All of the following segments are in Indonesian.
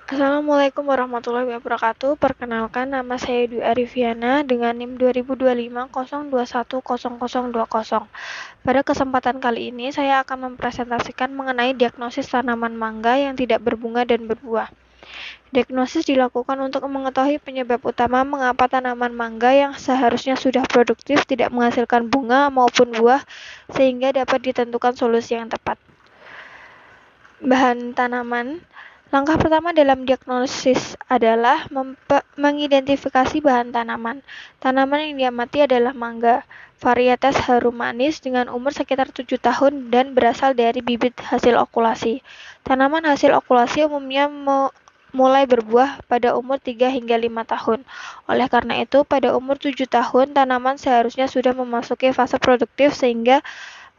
Assalamualaikum warahmatullahi wabarakatuh. Perkenalkan, nama saya Dwi Arifiana dengan NIM 202502100020. Pada kesempatan kali ini, saya akan mempresentasikan mengenai diagnosis tanaman mangga yang tidak berbunga dan berbuah. Diagnosis dilakukan untuk mengetahui penyebab utama mengapa tanaman mangga yang seharusnya sudah produktif tidak menghasilkan bunga maupun buah, sehingga dapat ditentukan solusi yang tepat. Bahan tanaman. Langkah pertama dalam diagnosis adalah mengidentifikasi bahan tanaman. Tanaman yang diamati adalah mangga, varietas harum manis dengan umur sekitar 7 tahun dan berasal dari bibit hasil okulasi. Tanaman hasil okulasi umumnya mulai berbuah pada umur 3 hingga 5 tahun. Oleh karena itu, pada umur 7 tahun, tanaman seharusnya sudah memasuki fase produktif sehingga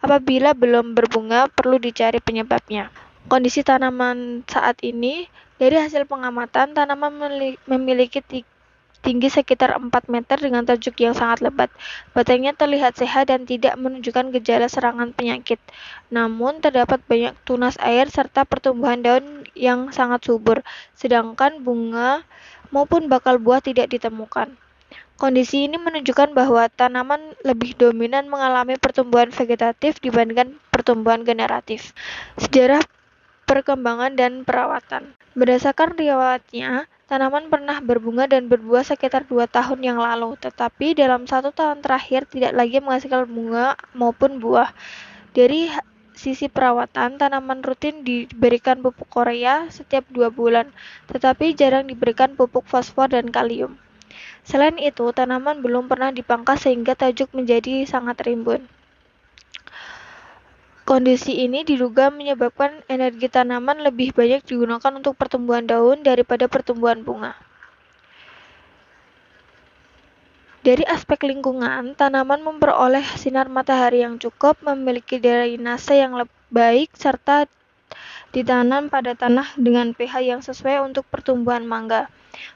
apabila belum berbunga, perlu dicari penyebabnya. Kondisi tanaman saat ini, dari hasil pengamatan, tanaman memiliki tinggi sekitar 4 meter dengan tajuk yang sangat lebat. Batangnya terlihat sehat dan tidak menunjukkan gejala serangan penyakit. Namun, terdapat banyak tunas air serta pertumbuhan daun yang sangat subur, sedangkan bunga maupun bakal buah tidak ditemukan. Kondisi ini menunjukkan bahwa tanaman lebih dominan mengalami pertumbuhan vegetatif dibandingkan pertumbuhan generatif. Sejarah perkembangan dan perawatan. Berdasarkan riwayatnya, tanaman pernah berbunga dan berbuah sekitar 2 tahun yang lalu, tetapi dalam 1 tahun terakhir tidak lagi menghasilkan bunga maupun buah. Dari sisi perawatan, tanaman rutin diberikan pupuk Korea setiap 2 bulan, tetapi jarang diberikan pupuk fosfor dan kalium. Selain itu, tanaman belum pernah dipangkas sehingga tajuk menjadi sangat rimbun. Kondisi ini diduga menyebabkan energi tanaman lebih banyak digunakan untuk pertumbuhan daun daripada pertumbuhan bunga. Dari aspek lingkungan, tanaman memperoleh sinar matahari yang cukup, memiliki drainase yang baik, serta ditanam pada tanah dengan pH yang sesuai untuk pertumbuhan mangga.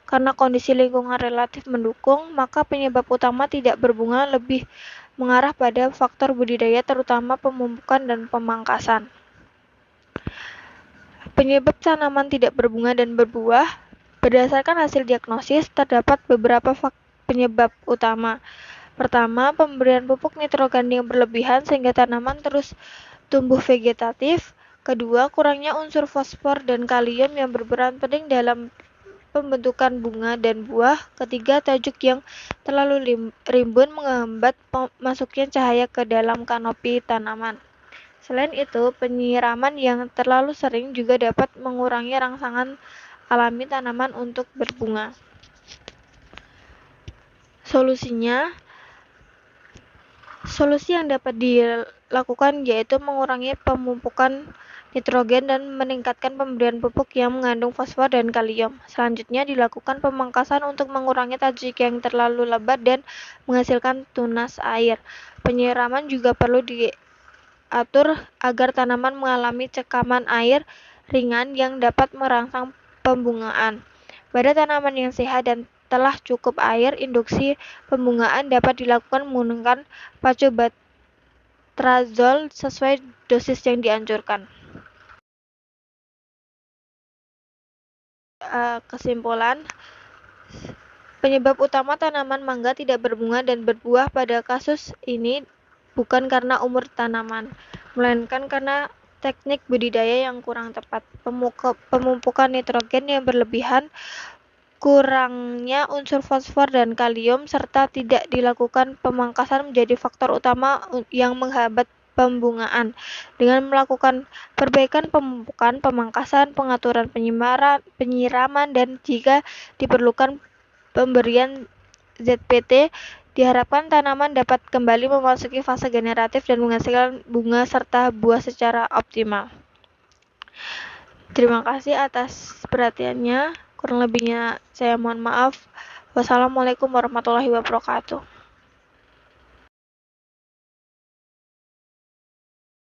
Karena kondisi lingkungan relatif mendukung, maka penyebab utama tidak berbunga lebih mengarah pada faktor budidaya, terutama pemupukan dan pemangkasan. Penyebab tanaman tidak berbunga dan berbuah. Berdasarkan hasil diagnosis, terdapat beberapa penyebab utama. Pertama, pemberian pupuk nitrogen yang berlebihan sehingga tanaman terus tumbuh vegetatif. Kedua, kurangnya unsur fosfor dan kalium yang berperan penting dalam pembentukan bunga dan buah. Ketiga, tajuk yang terlalu rimbun menghambat masuknya cahaya ke dalam kanopi tanaman. Selain itu, penyiraman yang terlalu sering juga dapat mengurangi rangsangan alami tanaman untuk berbunga. Solusi yang dapat dilakukan yaitu mengurangi pemupukan nitrogen dan meningkatkan pemberian pupuk yang mengandung fosfor dan kalium. Selanjutnya dilakukan pemangkasan untuk mengurangi tajuk yang terlalu lebat dan menghasilkan tunas air. Penyiraman juga perlu diatur agar tanaman mengalami cekaman air ringan yang dapat merangsang pembungaan. Pada tanaman yang sehat dan telah cukup air, induksi pembungaan dapat dilakukan menggunakan pacobutrazol sesuai dosis yang dianjurkan. Kesimpulan, penyebab utama tanaman mangga tidak berbunga dan berbuah pada kasus ini bukan karena umur tanaman, melainkan karena teknik budidaya yang kurang tepat, pemupukan nitrogen yang berlebihan, kurangnya unsur fosfor dan kalium, serta tidak dilakukan pemangkasan menjadi faktor utama yang menghambat pembungaan. Dengan melakukan perbaikan pemupukan, pemangkasan, pengaturan penyiraman, dan jika diperlukan pemberian ZPT, diharapkan tanaman dapat kembali memasuki fase generatif dan menghasilkan bunga serta buah secara optimal. Terima kasih atas perhatiannya. Kurang lebihnya saya mohon maaf. Wassalamualaikum warahmatullahi wabarakatuh.